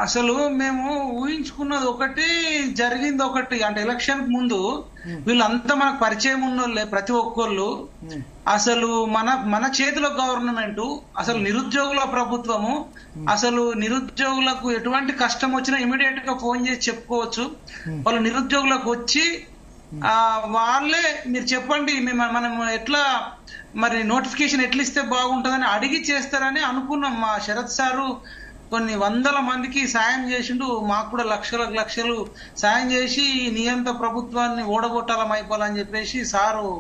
అసలు మేము ఊహించుకున్నది ఒకటి, జరిగింది ఒకటి. అంటే ఎలక్షన్ ముందు వీళ్ళంతా మనకు పరిచయం ఉన్నోళ్ళే ప్రతి ఒక్కళ్ళు. అసలు మన మన చేతిలో గవర్నమెంట్, అసలు నిరుద్యోగుల ప్రభుత్వము. అసలు నిరుద్యోగులకు ఎటువంటి కష్టం వచ్చినా ఇమీడియట్ గా ఫోన్ చేసి చెప్పుకోవచ్చు. వాళ్ళు నిరుద్యోగులకు వచ్చి వాళ్ళే మీరు చెప్పండి మనం ఎట్లా మరి నోటిఫికేషన్ ఎట్లా ఇస్తే బాగుంటుందని అడిగి చేస్తారని అనుకున్నాం. మా శరత్ సారు కొన్ని వందల మందికి సాయం చేసిండు, మాకు కూడా లక్షలు సాయం చేసి నియంత ప్రభుత్వాన్ని ఓడగొట్టాలం అయిపోవాలని చెప్పేసి సారు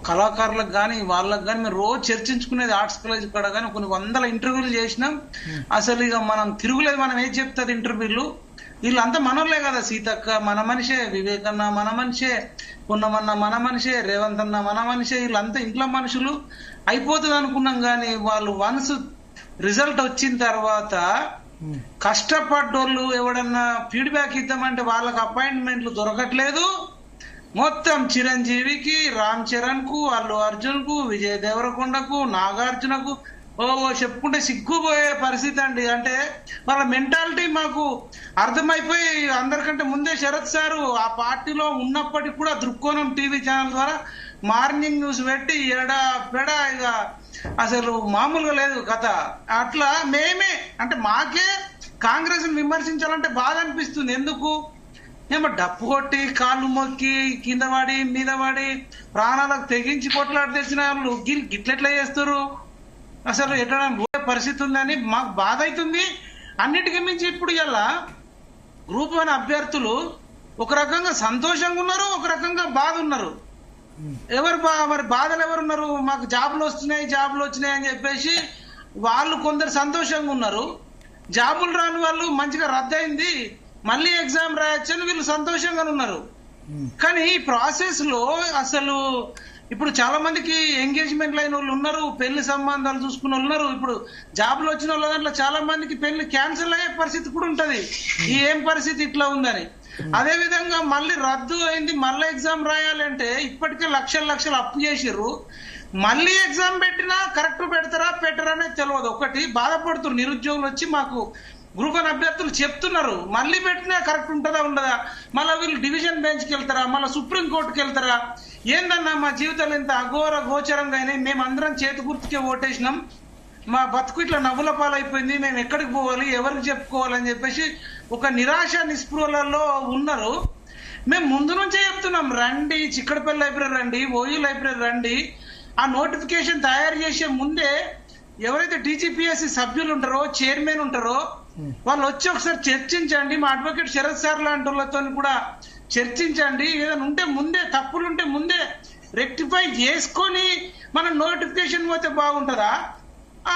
కళాకారులకు కానీ వాళ్ళకి కానీ మేము రోజు చర్చించుకునేది ఆర్ట్స్ కాలేజ్ కాడ కానీ కొన్ని వందల ఇంటర్వ్యూలు చేసినాం. అసలు ఇక మనం తిరుగులేదు, మనం ఏం చెప్తుంది ఇంటర్వ్యూలు. వీళ్ళంతా మనోళ్ళే కదా, సీతక్క మన మనిషే, వివేకన్న మన మనిషే, పున్నమన్న మన మనిషే, రేవంత్ అన్న మన మనిషే, వీళ్ళంతా ఇంట్లో మనుషులు అయిపోతుంది అనుకున్నాం. కానీ వాళ్ళు వన్స్ రిజల్ట్ వచ్చిన తర్వాత కష్టపడ్డోళ్ళు ఎవడన్నా ఫీడ్బ్యాక్ ఇద్దామంటే వాళ్ళకి అపాయింట్మెంట్లు దొరకట్లేదు. మొత్తం చిరంజీవికి, రామ్ చరణ్ కు, అల్లు అర్జున్ కు, విజయ్ దేవరకొండకు, నాగార్జునకు చెప్పుకుంటే సిగ్గుపోయే పరిస్థితి అండి. అంటే వాళ్ళ మెంటాలిటీ మాకు అర్థమైపోయి అందరికంటే ముందే శరత్ సారు ఆ పార్టీలో ఉన్నప్పటికీ కూడా దృక్కోణం టీవీ ఛానల్ ద్వారా మార్నింగ్ న్యూస్ పెట్టి ఎడా పెడా ఇక అసలు మామూలుగా లేదు కథ. అట్లా మేమే అంటే మాకే కాంగ్రెస్ విమర్శించాలంటే బాధ అనిపిస్తుంది. ఎందుకు ఏమో డప్పు కొట్టి కాళ్ళు మొక్కి కింద పడి మీద పడి ప్రాణాలకు తెగించి కొట్లాడి తెచ్చిన వాళ్ళు గిట్లెట్లా చేస్తారు? అసలు ఎట్లా పోయే పరిస్థితి ఉందని మాకు బాధ అవుతుంది. అన్నిటికీ మించి ఇప్పుడు ఇలా గ్రూప్ 1 అభ్యర్థులు ఒక రకంగా సంతోషంగా ఉన్నారు, ఒక రకంగా బాధ ఉన్నారు. మరి బాధలు ఎవరున్నారు? మాకు జాబులు వచ్చినాయి అని చెప్పేసి వాళ్ళు కొందరు సంతోషంగా ఉన్నారు. జాబులు రాని వాళ్ళు మంచిగా రద్దయింది మళ్ళీ ఎగ్జామ్ రాయొచ్చని వీళ్ళు సంతోషంగా ఉన్నారు. కానీ ఈ ప్రాసెస్ లో అసలు ఇప్పుడు చాలా మందికి ఎంగేజ్మెంట్ లైన్ వాళ్ళు ఉన్నారు, పెళ్లి సంబంధాలు చూసుకున్న వాళ్ళు ఉన్నారు. ఇప్పుడు జాబులు వచ్చిన వాళ్ళ దాంట్లో చాలా మందికి పెళ్లి క్యాన్సిల్ అయ్యే పరిస్థితి కూడా ఉంటది. ఈ ఏం పరిస్థితి ఇట్లా ఉందని. అదే విధంగా మళ్ళీ రద్దు అయింది, మళ్ళీ ఎగ్జామ్ రాయాలంటే ఇప్పటికే లక్షలు అప్పు చేసిర్రు. మళ్ళీ ఎగ్జామ్ పెట్టినా కరెక్ట్ పెడతారా పెట్టరా అనేది తెలియదు. ఒకటి బాధపడుతున్నారు నిరుద్యోగులు వచ్చి మాకు గ్రూప్ 1 అభ్యర్థులు చెప్తున్నారు, మళ్ళీ పెట్టినా కరెక్ట్ ఉంటుందా ఉండదా, మళ్ళీ వీళ్ళు డివిజన్ బెంచ్కి వెళ్తారా, మళ్ళీ సుప్రీంకోర్టుకి వెళ్తారా, ఏందన్నా మా జీవితాలు ఇంత అఘోర గోచరంగా అయినాయి. మేమందరం చేతి గుర్తుకే ఓటేసినాం, మా బతుకు ఇట్లా నవ్వుల పాలైపోయింది, మేము ఎక్కడికి పోవాలి, ఎవరికి చెప్పుకోవాలని చెప్పేసి ఒక నిరాశ నిస్పృహలలో ఉన్నారు. మేము ముందు నుంచే చెప్తున్నాం, రండి చిక్కడపల్లి లైబ్రరీ రండి, ఓయూ లైబ్రరీ రండి. ఆ నోటిఫికేషన్ తయారు చేసే ముందే ఎవరైతే టీజీపీఎస్సీ సభ్యులు ఉంటారో, చైర్మన్ ఉంటారో వాళ్ళు వచ్చి ఒకసారి చర్చించండి. మా అడ్వకేట్ శరత్ సార్ లాంటి వాళ్ళతో కూడా చర్చించండి. ఏదైనా ఉంటే ముందే తప్పులుంటే ముందే రెక్టిఫై చేసుకొని మనం నోటిఫికేషన్ పోతే బాగుంటుందా?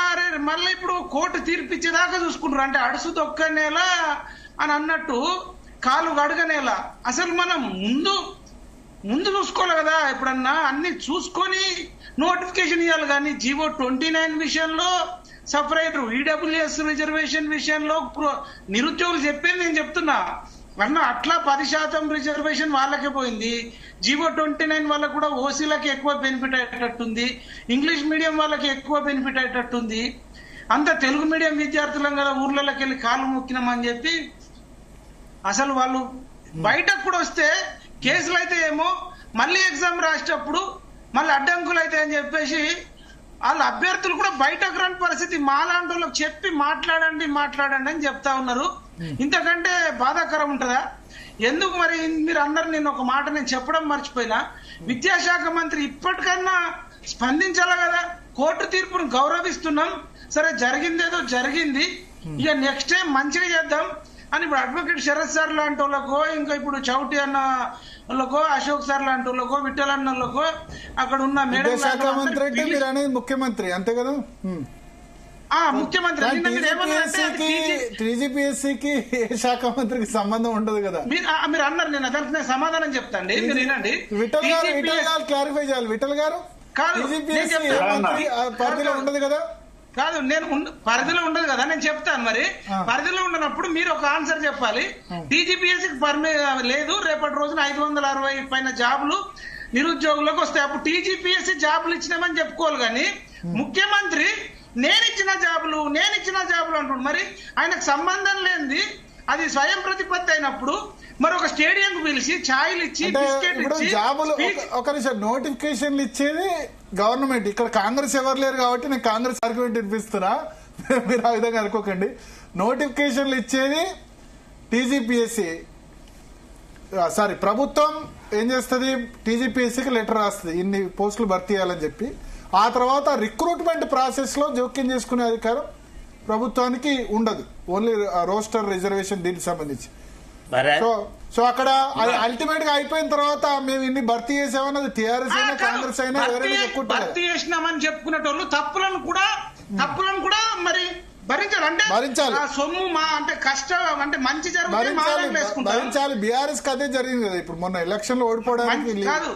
అరే మళ్ళీ ఇప్పుడు కోర్టు తీర్పిచ్చేదాకా చూసుకుంటారు. అంటే అడుసు దొక్కనేలా అని అన్నట్టు కాలు గడగనేలా. అసలు మనం ముందు చూసుకోవాలి కదా, ఎప్పుడన్నా అన్ని చూసుకొని నోటిఫికేషన్ ఇవ్వాలి. కానీ జీవో 29 విషయంలో సపరేట్, ఈడబ్ల్యూఎస్ రిజర్వేషన్ విషయంలో నిరుద్యోగులు చెప్పేది నేను చెప్తున్నా అన్న, అట్లా 10% రిజర్వేషన్ వాళ్ళకే పోయింది. జీవో 29 వాళ్ళకు కూడా ఓసీలకి ఎక్కువ బెనిఫిట్ అయ్యేటట్టుంది, ఇంగ్లీష్ మీడియం వాళ్ళకి ఎక్కువ బెనిఫిట్ అయ్యేటట్టుంది. అంత తెలుగు మీడియం విద్యార్థులం కదా ఊర్లలోకి వెళ్ళి కాళ్ళు మొక్కినామని చెప్పి అసలు వాళ్ళు బయటకు కూడా వస్తే కేసులు అయితే ఏమో మళ్ళీ ఎగ్జామ్ రాసేటప్పుడు మళ్ళీ అడ్డంకులు అయితే అని చెప్పేసి వాళ్ళ అభ్యర్థులు కూడా బయటకు రాని పరిస్థితి. మాలాంటి వాళ్ళకి చెప్పి మాట్లాడండి అని చెప్తా ఉన్నారు. ఇంతకంటే బాధాకరం ఉంటుందా? ఎందుకు మరి మీరు అందరు నేను ఒక మాట నేను చెప్పడం మర్చిపోయినా, విద్యాశాఖ మంత్రి ఇప్పటికన్నా స్పందించాలా కదా. కోర్టు తీర్పును గౌరవిస్తున్నాం, సరే జరిగిందేదో జరిగింది, ఇక నెక్స్ట్ టైం మంచిగా చేద్దాం అని ఇప్పుడు అడ్వకేట్ శరత్ సార్ లాంటి వాళ్ళకో, ఇంకా ఇప్పుడు చౌటి అన్న వాళ్ళకో, అశోక్ సార్ లాంటి వాళ్ళకో, విఠల్ అన్న వాళ్ళకో, అక్కడ ఉన్న మేడం ముఖ్యమంత్రి అంతే కదా, ముఖ్యమంత్రి టీజీపీఎస్సీకి ఏ శాఖ మంత్రికి సంబంధం ఉండదు కదా. మీరు అన్నారు, నేను దానికి నేను సమాధానం చెప్తాండి, మీరు వినండి. విఠల్ గారు క్లారిఫై చేయాలి. విఠల్ గారు పరిధిలో ఉండదు కదా. కాదు, నేను పరిధిలో ఉండదు కదా, నేను చెప్తాను. మరి పరిధిలో ఉండనప్పుడు మీరు ఒక ఆన్సర్ చెప్పాలి. టీజీపీఎస్సీకి లేదు, రేపటి రోజున 560 పైన జాబులు నిరుద్యోగులకు వస్తాయి, అప్పుడు టీజీపీఎస్సీ జాబులు ఇచ్చినామని చెప్పుకోవాలి. కానీ ముఖ్యమంత్రి నేనిచ్చిన జాబులు అంటున్నాడు. మరి ఆయనకు సంబంధం లేనిది అది స్వయం ప్రతిపత్తి అయినప్పుడు మరి ఒక స్టేడియం పిలిచి ఛాయలు ఇచ్చి బిస్కెట్ ఇచ్చి జాబులు ఒక నిమిషం నోటిఫికేషన్లు ఇచ్చేది గవర్నమెంట్. ఇక్కడ కాంగ్రెస్ ఎవరు లేరు కాబట్టి నేను కాంగ్రెస్ ఆర్గ్యుమెంట్ వినిపిస్తున్నా, మీరు ఆ విధంగా అనుకోకండి. నోటిఫికేషన్లు ఇచ్చేది టీజీపీఎస్సీ, సారీ ప్రభుత్వం ఏం చేస్తుంది, టీజీపీఎస్సీకి లెటర్ రాస్తుంది ఇన్ని పోస్టులు భర్తీ చేయాలని చెప్పి. ఆ తర్వాత రిక్రూట్మెంట్ ప్రాసెస్ లో జోక్యం చేసుకునే అధికారం ప్రభుత్వానికి ఉండదు, ఓన్లీ రోస్టర్ రిజర్వేషన్ దీనికి సంబంధించి. సో అక్కడ అల్టిమేట్ గా అయిపోయిన తర్వాత మేము ఇన్ని భర్తీ చేసామన్నది టీఆర్ఎస్ అయినా కాంగ్రెస్ అయినా ఎవరైనా చెప్పుకుంటారు. భర్తీ చేసినామని చెప్పుకునేటోళ్ళు తప్పులను కూడా మరి భరించాలి. సొమ్ము అంటే కష్టం అంటే మంచి భరించాలి. బీఆర్ఎస్ అదే జరిగింది కదా ఇప్పుడు మొన్న ఎలక్షన్ లో ఓడిపోవడానికి. కాదు,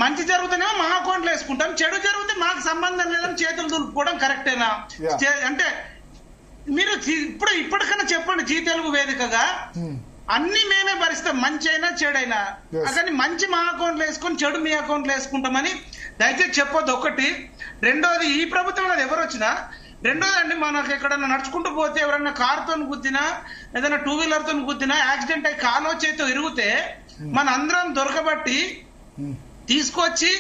మంచి జరుగుతూనే మా అకౌంట్లు వేసుకుంటాం, చెడు జరిగితే మాకు సంబంధం లేదని చేతులు దులుపుకోవడం కరెక్టేనా? అంటే మీరు ఇప్పటికన్నా చెప్పండి, జీ తెలుగు వేదికగా అన్ని మేమే భరిస్తాం, మంచి అయినా చెడైనా. కానీ మంచి మా అకౌంట్లు వేసుకొని చెడు మీ అకౌంట్లు వేసుకుంటామని దయచేసి చెప్పొద్దు. ఒకటి. రెండోది, ఈ ప్రభుత్వం అది ఎవరు వచ్చినా. రెండోది అండి, మనకు ఎక్కడన్నా నడుచుకుంటూ పోతే ఎవరన్నా కారుతో గుద్దినా ఏదైనా టూ వీలర్ తో గుద్దినా యాక్సిడెంట్ అయి కాలో చేతితో ఇరిగితే మన అందరం దొరకబట్టి తీసుకొచ్చి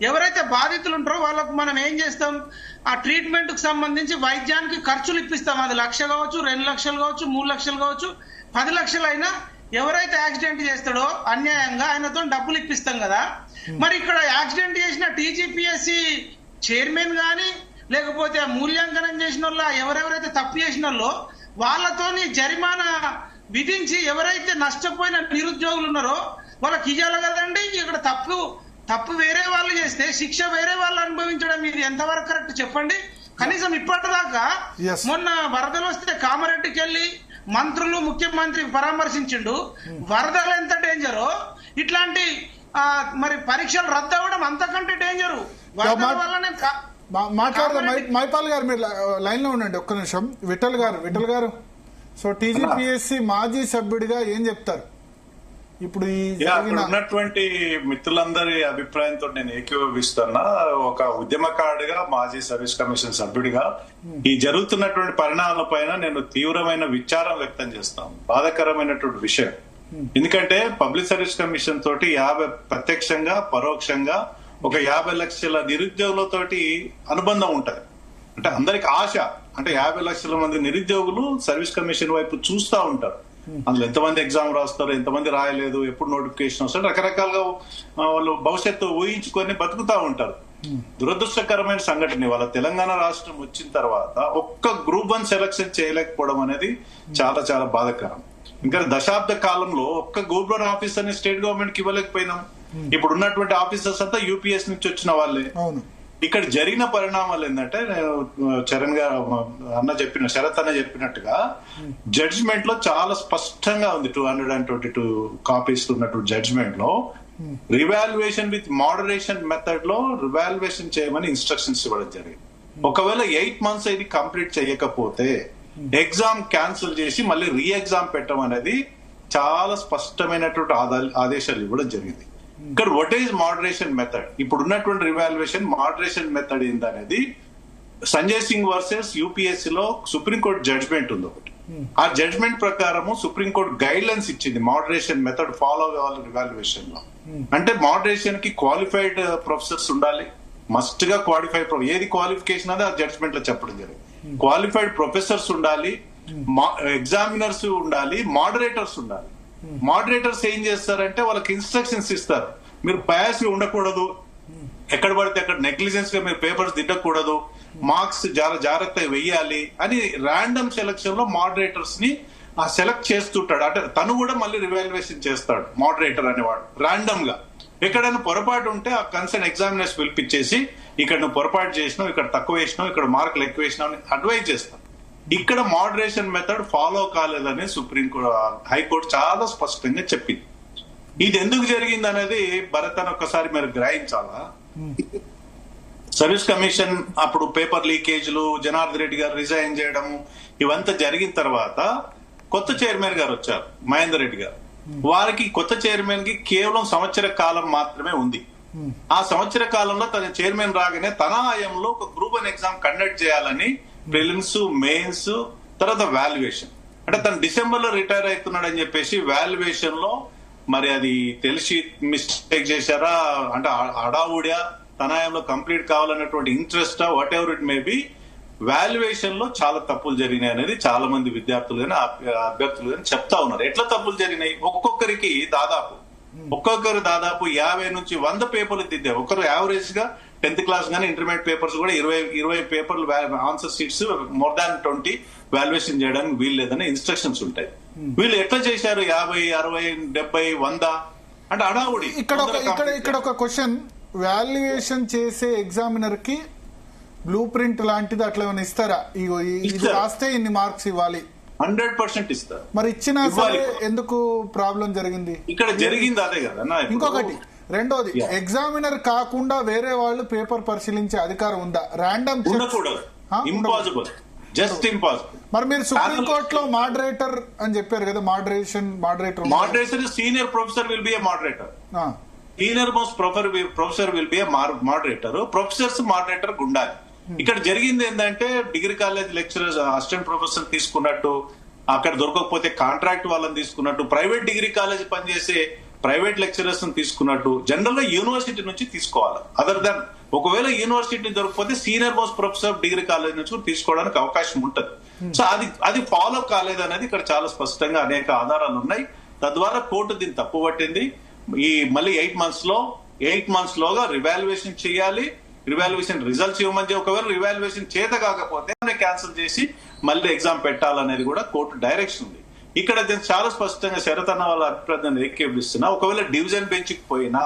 ఎవరైతే బాధితులు ఉంటారో వాళ్ళకు మనం ఏం చేస్తాం, ఆ ట్రీట్మెంట్ కు సంబంధించి వైద్యానికి ఖర్చులు ఇప్పిస్తాం. అది 1 లక్ష కావచ్చు, 2 లక్షలు కావచ్చు, 3 లక్షలు కావచ్చు, 10 లక్షలు అయినా ఎవరైతే యాక్సిడెంట్ చేస్తాడో అన్యాయంగా ఆయనతో డబ్బులు ఇప్పిస్తాం కదా. మరి ఇక్కడ యాక్సిడెంట్ చేసిన టీజీపీఎస్సీ చైర్మన్ గాని లేకపోతే మూల్యాంకనం చేసిన వాళ్ళ ఎవరెవరైతే తప్పు చేసిన వాళ్ళతోని జరిమానా విధించి ఎవరైతే నష్టపోయిన నిరుద్యోగులు ఉన్నారో వాళ్ళకి ఇవ్వాలి కదండి. ఇక్కడ తప్పు వేరే వాళ్ళు చేస్తే శిక్ష వేరే వాళ్ళు అనుభవించడం ఇది ఎంతవరకు కరెక్ట్ చెప్పండి. కనీసం ఇప్పటిదాకా మొన్న వరదలు వస్తే కామారెడ్డికి వెళ్ళి మంత్రులు ముఖ్యమంత్రి పరామర్శించిండు. వరదలు ఎంత డేంజరో ఇట్లాంటి మరి పరీక్షలు రద్దు అవ్వడం అంతకంటే డేంజరు. వరదల వల్లనే మాట్లాడదాం. మైపాల్ గారు మీరు లైన్ లో ఉండండి ఒక్క నిమిషం. విఠల్ గారు సో టీజీపీఎస్సీ మాజీ సభ్యుడిగా ఏం చెప్తారు? ఇప్పుడు ఉన్నటువంటి మిత్రులందరి అభిప్రాయంతో నేను ఏకీభవిస్తున్నా. ఒక ఉద్యమకారుడిగా, మాజీ సర్వీస్ కమిషన్ సభ్యుడిగా ఈ జరుగుతున్నటువంటి పరిణామాల పైన నేను తీవ్రమైన విచారం వ్యక్తం చేస్తాను. బాధాకరమైనటువంటి విషయం. ఎందుకంటే పబ్లిక్ సర్వీస్ కమిషన్ తోటి ప్రత్యక్షంగా పరోక్షంగా ఒక 50 లక్షల నిరుద్యోగులతోటి అనుబంధం ఉంటది. అంటే అందరికి ఆశ, అంటే 50 లక్షల మంది నిరుద్యోగులు సర్వీస్ కమిషన్ వైపు చూస్తూ ఉంటారు. అందులో ఎంతమంది ఎగ్జామ్ రాస్తారు, ఎంతమంది రాయలేదు, ఎప్పుడు నోటిఫికేషన్ వస్తారు, రకరకాలుగా వాళ్ళు భవిష్యత్తు ఊహించుకొని బతుకుతా ఉంటారు. దురదృష్టకరమైన సంఘటన వాళ్ళ తెలంగాణ రాష్ట్రం వచ్చిన తర్వాత ఒక్క గ్రూప్ 1 సెలక్షన్ చేయలేకపోవడం అనేది చాలా చాలా బాధాకరం. ఇంకా దశాబ్ద కాలంలో ఒక్క గ్రూప్ 1 ఆఫీసర్ ని స్టేట్ గవర్నమెంట్ కి ఇవ్వలేకపోయినాం. ఇప్పుడు ఉన్నటువంటి ఆఫీసర్స్ అంతా యూపీఎస్ నుంచి వచ్చిన వాళ్ళే. ఇక్కడ జరిగిన పరిణామాలు ఏంటంటే, చరణ్ గారు శరత్ అన్న చెప్పినట్టుగా జడ్జిమెంట్ లో చాలా స్పష్టంగా ఉంది. 222 కాపీస్ ఉన్నటువంటి జడ్జిమెంట్ లో రివాల్యుయేషన్ విత్ మోడరేషన్ మెథడ్ లో రివాల్యుయేషన్ చేయమని ఇన్స్ట్రక్షన్స్ ఇవ్వడం జరిగింది. ఒకవేళ 8 months ఇది కంప్లీట్ చేయకపోతే ఎగ్జామ్ క్యాన్సిల్ చేసి మళ్ళీ రీ ఎగ్జామ్ పెట్టడం అనేది చాలా స్పష్టమైనటువంటి ఆదేశాలు ఇవ్వడం జరిగింది. ఇక్కడ వాట్ ఈజ్ మోడరేషన్ మెథడ్? ఇప్పుడు ఉన్నటువంటి రివాల్యుయేషన్ మోడరేషన్ మెథడ్ ఏంటనేది సంజయ్ సింగ్ వర్సెస్ యూపీఎస్సీ లో సుప్రీంకోర్టు జడ్జ్మెంట్ ఉంది ఒకటి. ఆ జడ్జ్మెంట్ ప్రకారము సుప్రీంకోర్టు గైడ్ లైన్స్ ఇచ్చింది మోడరేషన్ మెథడ్ ఫాలో అవ్వాలి రివాల్యుయేషన్ లో. అంటే మోడరేషన్ కి క్వాలిఫైడ్ ప్రొఫెసర్స్ ఉండాలి, మస్ట్ గా ఏది క్వాలిఫికేషన్ అనేది ఆ జడ్జ్మెంట్ లో చెప్పడం జరిగింది. క్వాలిఫైడ్ ప్రొఫెసర్స్ ఉండాలి, ఎగ్జామినర్స్ ఉండాలి, మోడరేటర్స్ ఉండాలి. మోడరేటర్స్ ఏం చేస్తారంటే వాళ్ళకి ఇన్స్ట్రక్షన్స్ ఇస్తారు. మీరు బయాస్ ఉండకూడదు, ఎక్కడ పడితే అక్కడ నెగ్లిజెన్స్ గా మీరు పేపర్స్ దిద్దకూడదు, మార్క్స్ చాలా జాగ్రత్తగా వెయ్యాలి అని ర్యాండమ్ సెలక్షన్ లో మోడరేటర్స్ ని సెలెక్ట్ చేస్తుంటాడు. అంటే తను కూడా మళ్ళీ రివాల్యుయేషన్ చేస్తాడు మోడరేటర్ అనేవాడు ర్యాండమ్ గా. ఎక్కడైనా పొరపాటు ఉంటే ఆ కన్సర్న్ ఎగ్జామినర్స్ పిలిపించేసి ఇక్కడ నువ్వు పొరపాటు చేసినావు, ఇక్కడ తక్కువ వేసినావు, ఇక్కడ మార్కులు ఎక్కువ వేసినావు అని అడ్వైజ్ చేస్తాను. ఇక్కడ మోడరేషన్ మెథడ్ ఫాలో కాలేదని హైకోర్టు చాలా స్పష్టంగా చెప్పింది. ఇది ఎందుకు జరిగింది అనేది భరత్ అని ఒక్కసారి మీరు గ్రహించాలా. సర్వీస్ కమిషన్ అప్పుడు పేపర్ లీకేజ్లు, జనార్దన్ రెడ్డి గారు రిజైన్ చేయడము, ఇవంతా జరిగిన తర్వాత కొత్త చైర్మన్ గారు వచ్చారు, మహేందర్ రెడ్డి గారు. వారికి కొత్త చైర్మన్ కి కేవలం సంవత్సర కాలం మాత్రమే ఉంది. ఆ సంవత్సర కాలంలో తన చైర్మన్ రాగానే తన హయాంలో ఒక గ్రూప్ 1 ఎగ్జామ్ కండక్ట్ చేయాలని ప్రిలిమ్స్, మెయిన్స్, తర్వాత వాల్యుయేషన్, అంటే తను డిసెంబర్ లో రిటైర్ అవుతున్నాడని చెప్పేసి వాల్యుయేషన్ లో మరి అది తెలిసి మిస్టేక్ చేశారా అంటే అడావుడియా, తన హయాంలో కంప్లీట్ కావాలన్నటువంటి interest, whatever it may be, valuation లో చాలా తప్పులు జరిగినాయి అనేది చాలా మంది విద్యార్థులు కానీ అభ్యర్థులు కానీ చెప్తా ఉన్నారు. ఎట్లా తప్పులు జరిగినాయి? ఒక్కొక్కరు దాదాపు 50 నుంచి 100 పేపర్లు దిద్దారు. ఒకరు యావరేజ్ గా 10th క్లాస్ గానీ ఇంటర్మీడియట్ పేపర్స్ కూడా 20 పేపర్లు answer sheets more than 20 valuation చేయడానికి వీలు లేదని ఇన్స్ట్రక్షన్స్ ఉంటాయి. వీళ్ళు ఎట్లా చేశారు? 50, 60, 70, 100 అంటే అడావుడి. ఇక్కడ ఒక క్వశ్చన్, వాల్యుయేషన్ చేసే ఎగ్జామినర్ కి బ్లూ ప్రింట్ లాంటిది అట్లా ఏమైనా ఇస్తారా? ఇది రాస్తే ఇన్ని మార్క్స్ ఇవ్వాలి? 100% ఇస్తారు. మరి ఇచ్చినా సరే ఎందుకు ప్రాబ్లం జరిగింది? ఇక్కడ జరిగింది అదే కదా. ఇంకొకటి, రెండోది, ఎగ్జామినర్ కాకుండా వేరే వాళ్ళు పేపర్ పరిశీలించే అధికారం ఉందా? Random impossible, just impossible. మరి మీరు సుప్రీంకోర్టులో మోడరేటర్ అని చెప్పారు కదా, moderator senior professor will be A moderator. Senior most professor will be A moderator. Professors moderator ఉండాలి. ఇక్కడ జరిగింది ఏంటంటే degree college lecturers assistant professor తీసుకున్నట్టు, అక్కడ దొరకకపోతే కాంట్రాక్ట్ వాళ్ళని తీసుకున్నట్టు, ప్రైవేట్ డిగ్రీ కాలేజ్ పనిచేసే ప్రైవేట్ లెక్చరర్స్ తీసుకున్నట్టు జనరల్ గా యూనివర్సిటీ నుంచి తీసుకోవాలి. అదర్ దాన్ ఒకవేళ యూనివర్సిటీ దొరకకపోతే senior most professor degree college నుంచి తీసుకోవడానికి అవకాశం ఉంటుంది. సో అది ఫాలో కాలేదు అనేది ఇక్కడ చాలా స్పష్టంగా అనేక ఆధారాలు ఉన్నాయి. తద్వారా కోర్టు దీన్ని తప్పు పట్టింది. మళ్ళీ 8 months లోగా రివాల్యుయేషన్ చేయాలి, రివాల్యుయేషన్ రిజల్ట్స్ ఇవ్వమని. ఒకవేళ రివాల్యుయేషన్ చేత కాకపోతే క్యాన్సిల్ చేసి మళ్ళీ ఎగ్జామ్ పెట్టాలనేది కూడా కోర్టు డైరెక్షన్ ఉంది. ఇక్కడ చాలా స్పష్టంగా శరత్ అన్న వాళ్ళ అభిప్రాయాన్ని ఏకీభవిస్తున్నా. ఒకవేళ డివిజన్ బెంచ్ కి పోయినా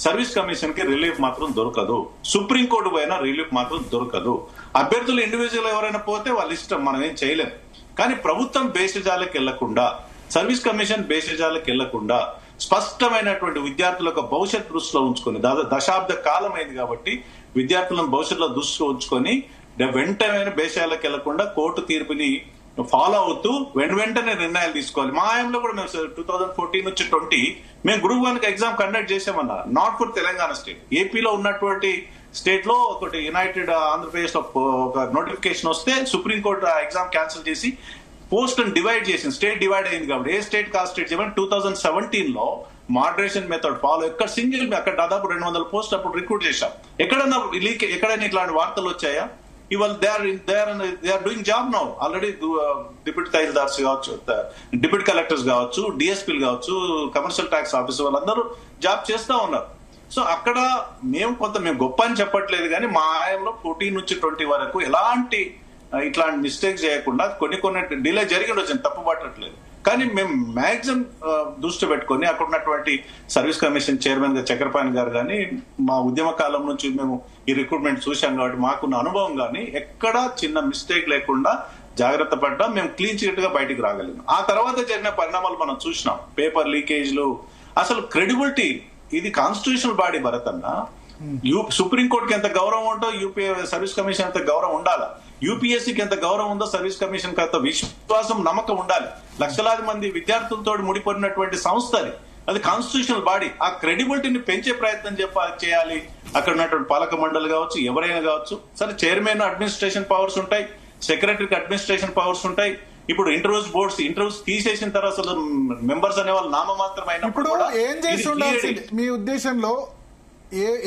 సర్వీస్ కమిషన్ కి రిలీఫ్ మాత్రం దొరకదు, సుప్రీంకోర్టు పోయినా రిలీఫ్ మాత్రం దొరకదు. అభ్యర్థులు ఇండివిజువల్ ఎవరైనా పోతే వాళ్ళ ఇష్టం, మనం ఏం చేయలేం. కానీ ప్రభుత్వం బేసిజాలకు వెళ్లకుండా, సర్వీస్ కమిషన్ బేసిజాలకు వెళ్లకుండా స్పష్టమైనటువంటి విద్యార్థులకు భవిష్యత్ దృష్టిలో ఉంచుకొని, దశాబ్ద కాలం అయింది కాబట్టి విద్యార్థులను భవిష్యత్తులో దృష్టిలో ఉంచుకొని వెంటనే బేషాలకు వెళ్లకుండా కోర్టు తీర్పుని ఫాలో అవుతూ వెంటనే నిర్ణయాలు తీసుకోవాలి. మా హయాంలో కూడా మేము 2014 నుంచి 20 మేము గ్రూప్ 1 ఎగ్జామ్ కండక్ట్ చేసామన్నా. నాట్ ఫర్ తెలంగాణ స్టేట్, ఏపీలో ఉన్నటువంటి స్టేట్ లో ఒకటి యునైటెడ్ ఆంధ్రప్రదేశ్ లో ఒక నోటిఫికేషన్ వస్తే సుప్రీంకోర్టు ఆ ఎగ్జామ్ క్యాన్సిల్ చేసి పోస్ట్ డివైడ్ చేసింది. స్టేట్ డివైడ్ అయింది కాబట్టి ఏ స్టేట్ కా స్టేట్ చేయమని 2017 లో మోడరేషన్ మెథడ్ ఫాలో. అక్కడ దాదాపు 200 పోస్ట్ అప్పుడు రిక్రూట్ చేశాం. ఎక్కడైనా ఇట్లాంటి వార్తలు వచ్చాయా? ఇవాళ they are doing job now. Already deputy tahsildars కావచ్చు, డిప్యూటీ కలెక్టర్స్ కావచ్చు, డిఎస్పీలు కావచ్చు, కమర్షియల్ ట్యాక్స్ ఆఫీసర్ వాళ్ళందరూ జాబ్ చేస్తా ఉన్నారు. సో అక్కడ మేము గొప్ప అని చెప్పట్లేదు, కానీ మా ఆయంలో 14 నుంచి 20 వరకు ఎలాంటి ఇట్లాంటి మిస్టేక్స్ చేయకుండా కొన్ని డిలే జరిగి ఉండొచ్చు, తప్పు పట్టట్లేదు. కానీ మేము మ్యాక్సిమం దృష్టి పెట్టుకొని అక్కడ ఉన్నటువంటి సర్వీస్ కమిషన్ చైర్మన్ గా చక్రపాణి గారు కానీ, మా ఉద్యమ కాలం నుంచి మేము ఈ రిక్రూట్మెంట్ చూసాం కాబట్టి మాకున్న అనుభవం కానీ ఎక్కడా చిన్న మిస్టేక్ లేకుండా జాగ్రత్త పడ్డా మేము క్లీన్ చిట్ గా బయటికి రాగలిగాం. ఆ తర్వాత జరిగిన పరిణామాలు మనం చూసినాం. పేపర్ లీకేజ్లు, అసలు క్రెడిబిలిటీ, ఇది కాన్స్టిట్యూషనల్ బాడీ భరత్ అన్న. సుప్రీంకోర్టుకి ఎంత గౌరవం ఉంటో యూపీఏ సర్వీస్ కమిషన్ అంత గౌరవం ఉండాలా. యూపీఎస్సీకి ఎంత గౌరవం ఉందో సర్వీస్ కమిషన్ కి అంత విశ్వాసం, నమ్మకం ఉండాలి. లక్షలాది మంది విద్యార్థులతో ముడిపడినటువంటి సంస్థ అది కాన్స్టిట్యూషనల్ బాడీ. ఆ క్రెడిబిలిటీని పెంచే ప్రయత్నం చేయాలి. అక్కడ ఉన్నటువంటి పాలక మండలి కావచ్చు, ఎవరైనా కావచ్చు. సరే, చైర్మన్ అడ్మినిస్ట్రేషన్ పవర్స్ ఉంటాయి, సెక్రటరీకి అడ్మినిస్ట్రేషన్ పవర్స్ ఉంటాయి. ఇప్పుడు ఇంటర్వ్యూస్ తీసేసిన తర్వాత అసలు మెంబర్స్ అనే వాళ్ళు నామమాత్రమైనప్పుడు ఏం చేసి ఉండాల్సింది మీ ఉద్దేశంలో?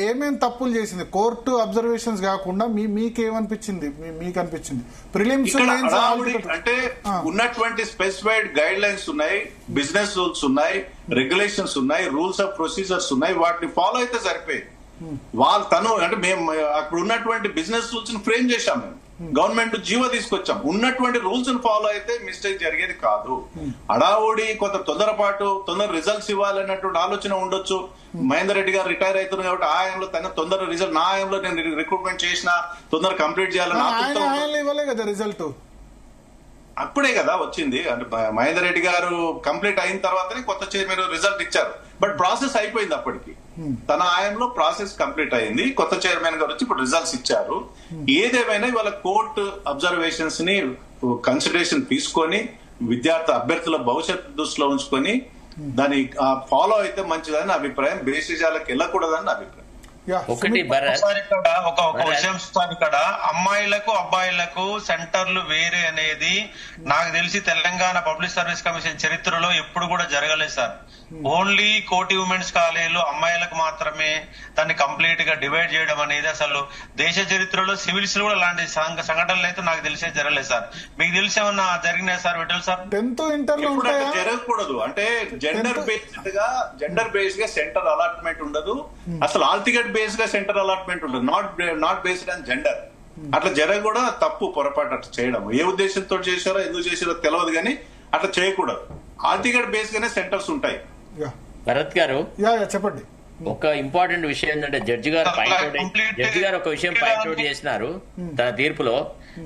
ఏమేం తప్పులు చేసింది? కోర్టు అబ్జర్వేషన్స్ కాకుండా మీకేమనిపించింది? మీకు అనిపించింది ప్రిలిమ్స్ అంటే ఉన్నటువంటి స్పెసిఫైడ్ గైడ్ లైన్స్ ఉన్నాయి, బిజినెస్ రూల్స్ ఉన్నాయి, రెగ్యులేషన్స్ ఉన్నాయి, రూల్స్ ఆఫ్ ప్రొసీజర్స్ ఉన్నాయి. వాటిని ఫాలో అయితే సరిపోయింది. అంటే మేము అక్కడ ఉన్నటువంటి బిజినెస్ రూల్స్ ని ఫ్రేమ్ చేశాం. మేము గవర్నమెంట్ జీవో తీసుకొచ్చాం. ఉన్నటువంటి రూల్స్ ని ఫాలో అయితే మిస్టేక్ జరిగేది కాదు. అడావుడి కొంత తొందర రిజల్ట్స్ ఇవ్వాలన్నటువంటి ఆలోచన ఉండొచ్చు. మహేందర్ రెడ్డి గారు రిటైర్ అవుతున్నారు కాబట్టి ఆయంలో తన తొందర రిజల్ట్, నా ఆయంలో నేను రిక్రూట్మెంట్ చేసిన తొందర కంప్లీట్ చేయాలని ఇవ్వలే కదా రిజల్ట్. అప్పుడే కదా వచ్చింది. అంటే మహేందర్ రెడ్డి గారు కంప్లీట్ అయిన తర్వాతనే కొత్త చైర్మన్ రిజల్ట్ ఇచ్చారు. బట్ ప్రాసెస్ అయిపోయింది. అప్పటికి తన ఆయంలో ప్రాసెస్ కంప్లీట్ అయింది. కొత్త చైర్మన్ గారు వచ్చి ఇప్పుడు రిజల్ట్స్ ఇచ్చారు. ఏదేమైనా ఇవాళ కోర్టు అబ్జర్వేషన్స్ ని కన్సిడరేషన్ తీసుకొని అభ్యర్థుల భవిష్యత్తు దృష్టిలో ఉంచుకొని దాన్ని ఫాలో అయితే మంచిదని అభిప్రాయం. బేసిజాలకు వెళ్ళకూడదని అభిప్రాయం. ఒకటి భరత్ ఒక విషయం సార్, ఇక్కడ అమ్మాయిలకు అబ్బాయిలకు సెంటర్లు వేరే అనేది నాకు తెలిసి తెలంగాణ పబ్లిక్ సర్వీస్ కమిషన్ చరిత్రలో ఎప్పుడు కూడా జరగలేదు సార్. ఓన్లీ కోటి ఉమెన్స్ కాలేజీలో అమ్మాయిలకు మాత్రమే దాన్ని కంప్లీట్ గా డివైడ్ చేయడం అనేది అసలు దేశ చరిత్రలో సివిల్స్ కూడా అలాంటి సంఘటనలు అయితే నాకు తెలిసే జరగలేదు సార్. మీకు తెలిసి ఏమన్నా జరిగినాయి sir Vithal sir? 10th inter జరగకూడదు అంటే జెండర్ బేస్డ్ గా సెంటర్ అలాట్మెంట్ ఉండదు, అసలు ఆల్ టికెట్ బేస్డ్ గా సెంటర్ అలాట్మెంట్ ఉండదు, నాట్ బేస్డ్ ఆన్ జెండర్. అట్లా జరగ కూడా తప్పు, పొరపాటు అట్లా చేయడం. ఏ ఉద్దేశంతో చేశారో ఎందుకు చేశారో తెలియదు కానీ అట్లా చేయకూడదు. ఆల్ టికెట్ బేస్ గానే సెంటర్స్ ఉంటాయి. భరత్ గారు చెప్పండి. ఒక ఇంపార్టెంట్ విషయం ఏంటంటే జడ్జి గారు ఒక విషయం పాయింట్అవుట్ చేసినారు తన తీర్పులో.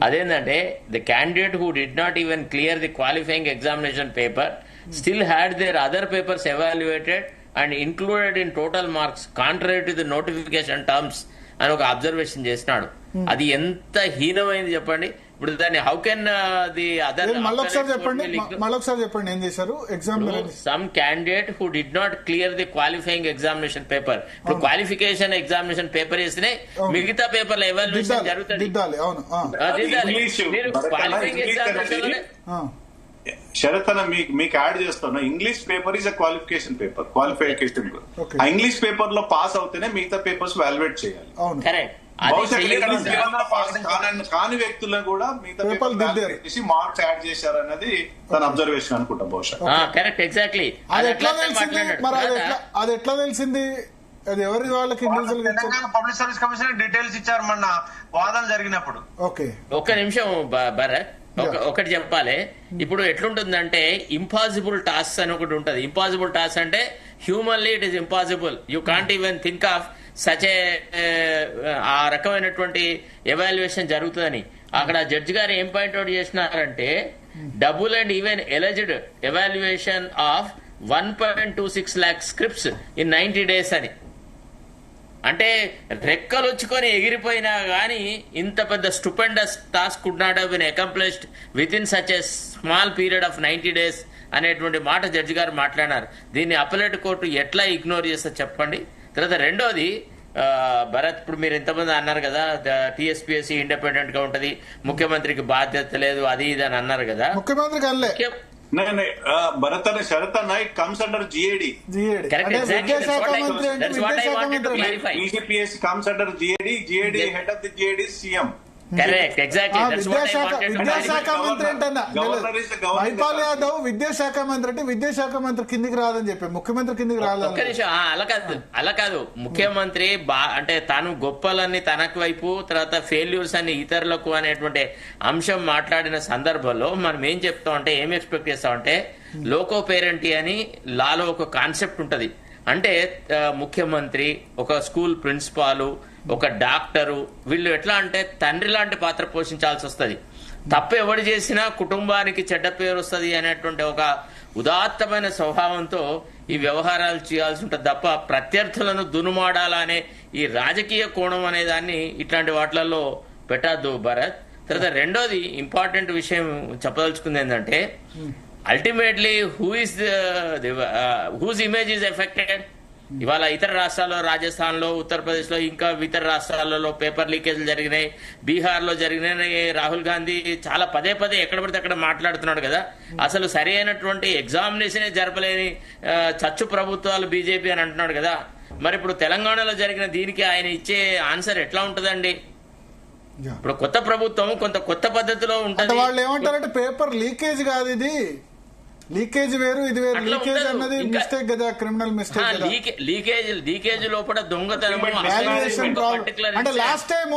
అదేంటంటే the candidate who did not even clear the qualifying examination paper still had their other papers evaluated and included in total marks contrary to the notification terms అని ఒక అబ్జర్వేషన్ చేసినాడు. అది ఎంత హీనమైంది చెప్పండి. ఇప్పుడు దాన్ని హౌ కెన్ ది అదర్ మళ్ళొకసారి చెప్పండి ఏం చేశారు? Exam some candidate who did not clear the qualifying examination paper. ఇప్పుడు క్వాలిఫికేషన్ ఎగ్జామినేషన్ పేపర్ వేస్తేనే మిగతా పేపర్ల ఎవాల్యుయేషన్ జరుగుతుంది. క్వాలిఫైయింగ్ ఎగ్జామినేషన్ శరత్ అన్న మీకు యాడ్ చేస్తున్నా, English paper is a qualification paper, qualification. ఆ ఇంగ్లీష్ పేపర్ లో పాస్ అవుతేనే మిగతా పేపర్స్ వాల్యుయేట్ చేయాలి. కాని వ్యక్తులను కూడా మిగతా పేపర్ చేసి మార్క్స్ యాడ్ చేశారన్నది తన అబ్జర్వేషన్ అనుకుంటా బహుశా. Correct, exactly. అది ఎట్లా తెలిసింది? అది ఎవరి వాళ్ళకి పబ్లిక్ సర్వీస్ కమిషన్ డీటెయిల్స్ ఇచ్చారు మొన్న వాదన జరిగినప్పుడు. ఒక్క నిమిషం భరత్, ఒకటి చెప్పాలి. ఇప్పుడు ఎట్లుంటుందంటే ఇంపాసిబుల్ టాస్క్ అని ఒకటి ఉంటుంది. ఇంపాసిబుల్ టాస్క్ అంటే humanly it is impossible, you can't even think of such ఆ రకమైనటువంటి ఎవాల్యుయేషన్ జరుగుతుందని. అక్కడ జడ్జి గారు ఏం పాయింట్అవుట్ చేసినారంటే double and even alleged evaluation of 1.26 lakh scripts in 90 days అని. అంటే రెక్కలు వచ్చుకొని ఎగిరిపోయినా గానీ ఇంత పెద్ద stupendous task could not have been accomplished within such a small period of 90 days అనేటువంటి మాట జడ్జి గారు మాట్లాడినారు. దీన్ని అప్పలేట్ కోర్టు ఎట్లా ఇగ్నోర్ చేస్తా చెప్పండి. తర్వాత రెండోది భరత్, ఇప్పుడు మీరు ఇంతమంది అన్నారు కదా టీఎస్పీఎస్సీ ఇండిపెండెంట్ గా ఉంటది, ముఖ్యమంత్రికి బాధ్యత లేదు అది ఇది అని అన్నారు కదా. ముఖ్యమంత్రికి భరత్ అనే శరత్ అన్న it comes under GAD. ECPSC comes under GAD. GAD head of the GAD CM. Correct, exactly. విద్యాశాఖ మంత్రి అంటే మైపాల్ యాదవ్ విద్యాశాఖ మంత్రి అంటే విద్యాశాఖ మంత్రి కిందికి రాదని చెప్పి ముఖ్యమంత్రి కిందికి రాలేదు. ఒక్క నిమిషం, అలా కాదు. ముఖ్యమంత్రి అంటే తాను గొప్పలన్నీ తనకు వైపు, తర్వాత ఫెయిల్యూర్స్ అన్ని ఇతరులకు అనేటువంటి అంశం మాట్లాడిన సందర్భంలో మనం ఏం చెప్తామంటే, ఏం ఎక్స్పెక్ట్ చేస్తామంటే లోకో పేరెంటీ అని లాలో ఒక కాన్సెప్ట్ ఉంటది. అంటే ముఖ్యమంత్రి, ఒక స్కూల్ ప్రిన్సిపాలు, ఒక డాక్టరు, వీళ్ళు ఎట్లా అంటే తండ్రి లాంటి పాత్ర పోషించాల్సి వస్తుంది. తప్పు ఎవడు చేసినా కుటుంబానికి చెడ్డ పేరు వస్తుంది అనేటువంటి ఒక ఉదాత్తమైన స్వభావంతో ఈ వ్యవహారాలు చేయాల్సి ఉంటుంది తప్ప ప్రత్యర్థులను దునుమాడాలా అనే ఈ రాజకీయ కోణం అనే దాన్ని ఇట్లాంటి వాటిలలో పెట్టద్దు భరత్. తర్వాత రెండోది ఇంపార్టెంట్ విషయం చెప్పదలుచుకుంది ఏంటంటే ultimately whose image is affected. ఇవాళ ఇతర రాష్ట్రాల్లో, రాజస్థాన్ లో, ఉత్తరప్రదేశ్ లో, ఇంకా ఇతర రాష్ట్రాలలో పేపర్ లీకేజ్లు జరిగినాయి, బీహార్ లో జరిగినాయి. రాహుల్ గాంధీ చాలా పదే ఎక్కడ పడితే అక్కడ మాట్లాడుతున్నాడు కదా. అసలు సరి అయినటువంటి ఎగ్జామినేషనే జరపలేని చచ్చు ప్రభుత్వాలు బీజేపీ అని అంటున్నాడు కదా. మరి ఇప్పుడు తెలంగాణలో జరిగిన దీనికి ఆయన ఇచ్చే ఆన్సర్ ఎట్లా ఉంటదండి? ఇప్పుడు కొత్త ప్రభుత్వం కొంత కొత్త పద్ధతిలో ఉంటుంది. వాళ్ళు ఏమంటారంటే పేపర్ లీకేజ్ కాదు, ఇది లీకేజ్ వేరు, ఇది వేరు. లీకేజ్ అన్నది మిస్టేక్ కదా, క్రిమినల్ మిస్టేక్. లీకేజ్ లోపల దొంగతనం అంటే లాస్ట్ టైం